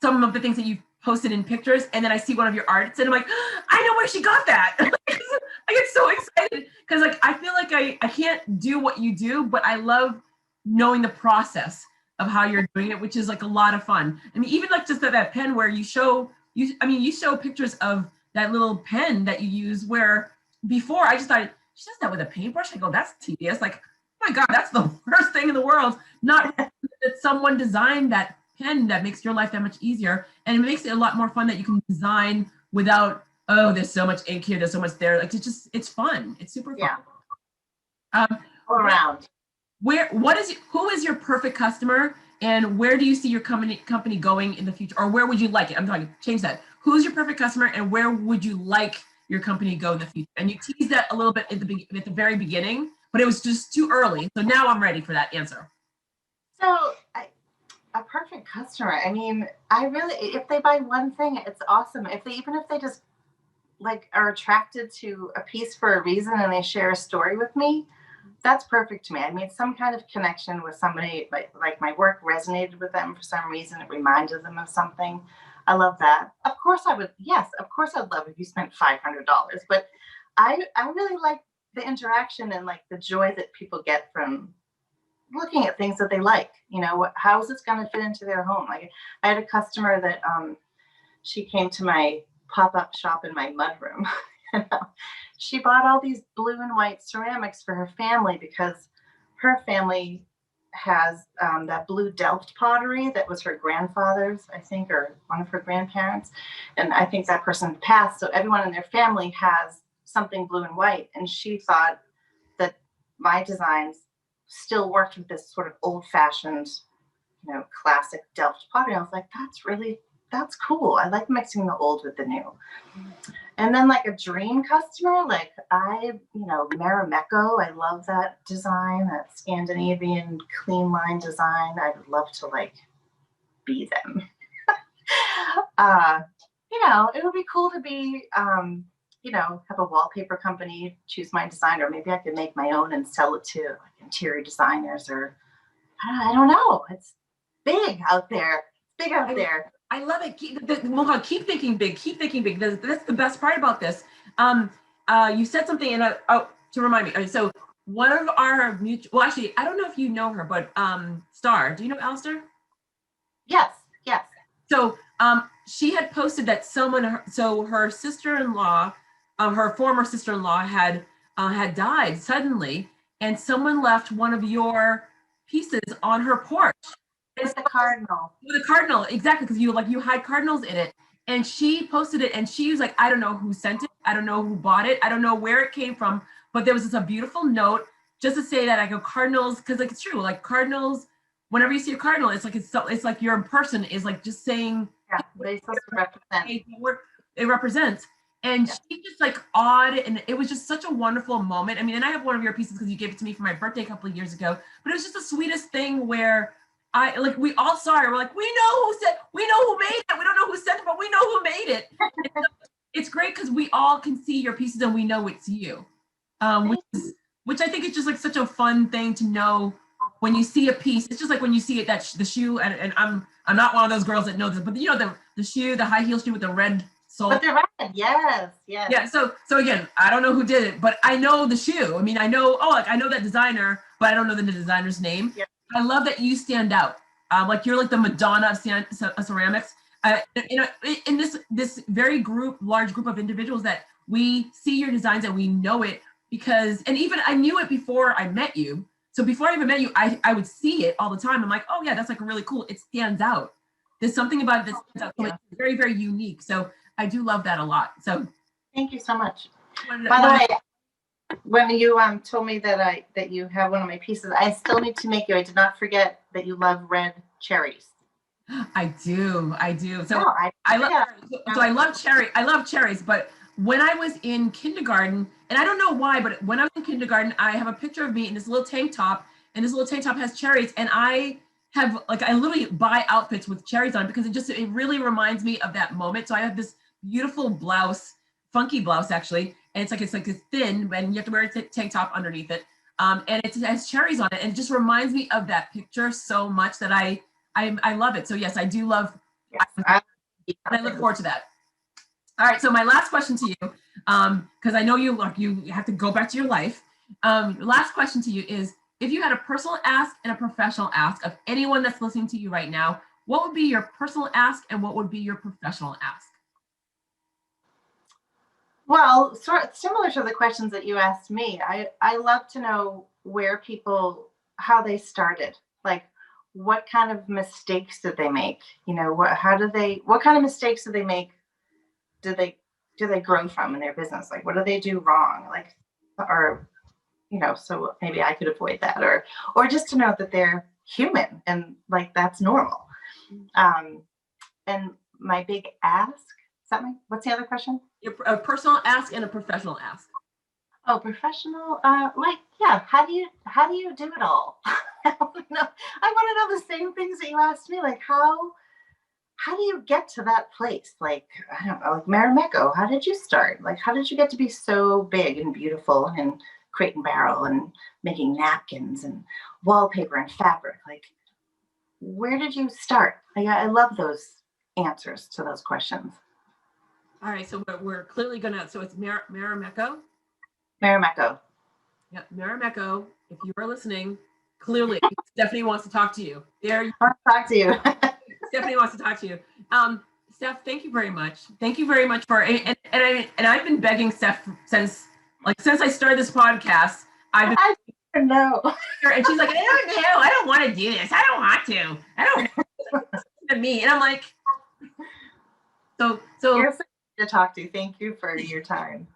some of the things that you posted in pictures, and then I see one of your arts, and I'm like, I know where she got that. I get so excited, because like, I feel like I can't do what you do, but I love knowing the process of how you're doing it, which is like a lot of fun. I mean, even like just that pen where you show pictures of that little pen that you use, where before I just thought, she does that with a paintbrush. I go, that's tedious. Like, oh my God, that's the worst thing in the world. Not that someone designed that pen that makes your life that much easier. And it makes it a lot more fun that you can design without, oh, there's so much ink here, there's so much there. Like, it's fun. It's super fun. Yeah. All around. Who is your perfect customer, and where do you see your company going in the future, or where would you like it? I'm talking, change that. Who's your perfect customer, and where would you like your company to go in the future? And you teased that a little bit at the very beginning, but it was just too early. So now I'm ready for that answer. So a perfect customer. I mean, I really, if they buy one thing, it's awesome. Even if they just like are attracted to a piece for a reason and they share a story with me, that's perfect to me. I mean, some kind of connection with somebody, like my work resonated with them for some reason. It reminded them of something. I love that. Of course I would. Yes, of course I'd love if you spent $500, but I really like the interaction and like the joy that people get from looking at things that they like. You know, how is this going to fit into their home? Like I had a customer that she came to my pop-up shop in my mudroom. She bought all these blue and white ceramics for her family because her family has that blue Delft pottery that was her grandfather's, I think, or one of her grandparents. And I think that person passed. So everyone in their family has something blue and white. And she thought that my designs still worked with this sort of old-fashioned, classic Delft pottery. I was like, that's cool. I like mixing the old with the new. And then like a dream customer, like Marimekko, I love that design, that Scandinavian clean line design. I would love to like be them. It would be cool to be, have a wallpaper company choose my design, or maybe I could make my own and sell it to like interior designers, or I don't know. It's big out there. Big out there. I love it. Keep thinking big. Keep thinking big. That's the best part about this. You said something, and to remind me. So one of our mutual. Well, actually, I don't know if you know her, but Star. Do you know Alistair? Yes. So she had posted that her sister-in-law, her former sister-in-law had died suddenly, and someone left one of your pieces on her porch. It's a cardinal. With a cardinal, exactly, because you hide cardinals in it. And she posted it, and she was like, I don't know who sent it, I don't know who bought it, I don't know where it came from, but there was just a beautiful note just to say that I go cardinals, because like it's true, like cardinals. Whenever you see a cardinal, it's like your person is like just saying. Yeah, they supposed to represent. It represents. And she just like awed, and it was just such a wonderful moment. I mean, and I have one of your pieces because you gave it to me for my birthday a couple of years ago, but it was just the sweetest thing where we all saw it. We're like, we know who made it. We don't know who sent it, but we know who made it. It's great because we all can see your pieces and we know it's you, which I think is just like such a fun thing to know when you see a piece. It's just like when you see it, the shoe, and I'm not one of those girls that know this, but the shoe, the high heel shoe with the red sole. But they're red, yes. Yeah, so again, I don't know who did it, but I know the shoe. I mean, I know that designer, but I don't know the designer's name. Yep. I love that you stand out. Like you're like the Madonna of ceramics. In this very large group of individuals that we see your designs and we know it because, and even I knew it before I met you. So before I even met you, I would see it all the time. I'm like, oh yeah, that's like really cool. It stands out. There's something about it that stands out. So it's very, very unique. So I do love that a lot. So thank you so much. By the way, when you told me that you have one of my pieces, I still need to make you. I did not forget that you love red cherries. I do. So I love cherries. But when I was in kindergarten, and I don't know why, but when I was in kindergarten, I have a picture of me in this little tank top, and this little tank top has cherries, and I literally buy outfits with cherries on because it really reminds me of that moment. So I have this beautiful blouse, funky blouse actually, and it's like this thin, and you have to wear a tank top underneath it, and it has cherries on it, and it just reminds me of that picture so much that I love it. So yes, I do love. Yes, I look forward to that. All right, so my last question to you, because I know you have to go back to your life. Last question to you is: if you had a personal ask and a professional ask of anyone that's listening to you right now, what would be your personal ask and what would be your professional ask? Well, sort of similar to the questions that you asked me, I love to know how they started, like what kind of mistakes did they make? What kind of mistakes did they make? Do they grow from in their business? Like, what do they do wrong? Like, or, so maybe I could avoid that, or just to know that they're human and like, that's normal. And my big ask, what's the other question? A personal ask and a professional ask. Oh, professional. Yeah. How do you do it all? I want to know. I want to know the same things that you asked me. Like how do you get to that place? Like I don't know. Like Marimekko. How did you start? Like how did you get to be so big and beautiful and Crate and Barrel and making napkins and wallpaper and fabric? Like where did you start? Like I love those answers to those questions. All right, so we're clearly gonna. So it's Marimekko. Marimekko. Yeah, Marimekko. If you are listening, clearly Stephanie wants to talk to you. There, I want to talk to you. Stephanie wants to talk to you. Steph, thank you very much. Thank you very much for I've been begging Steph since I started this podcast. I've been I don't know. and she's like, I don't know. I don't want to do this. I don't want to. I don't know. To me, and I'm like, so You're so good to talk to. Thank you for your time.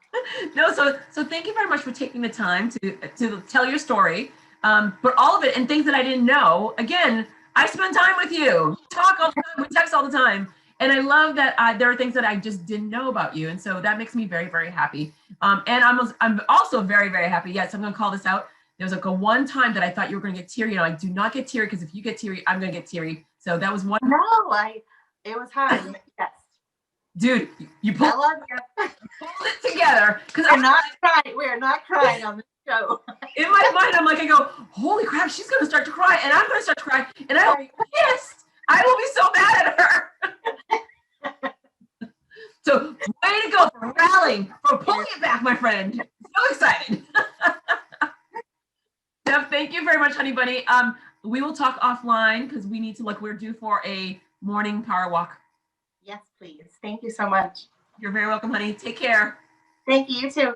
no, so thank you very much for taking the time to tell your story, but all of it and things that I didn't know. Again, I spend time with you. We talk all the time. We text all the time, and I love that there are things that I just didn't know about you, and so that makes me very, very happy. And I'm also very, very happy. Yes, I'm going to call this out. There was like a one time that I thought you were going to get teary. I do not get teary because if you get teary, I'm going to get teary. So that was one. No, it was hard. Yes. Dude, you pulled, I love you. pulled it together because We're not crying on the show. In my mind, I'm like, I go, holy crap, she's going to start to cry, and I'm going to start to cry, and I will be pissed. I will be so mad at her. So, way to go for rallying, for pulling it back, my friend. So excited. Steph, thank you very much, honey bunny. We will talk offline because we need to look. We're due for a morning power walk. Yes, please. Thank you so much. You're very welcome, honey. Take care. Thank you. You too.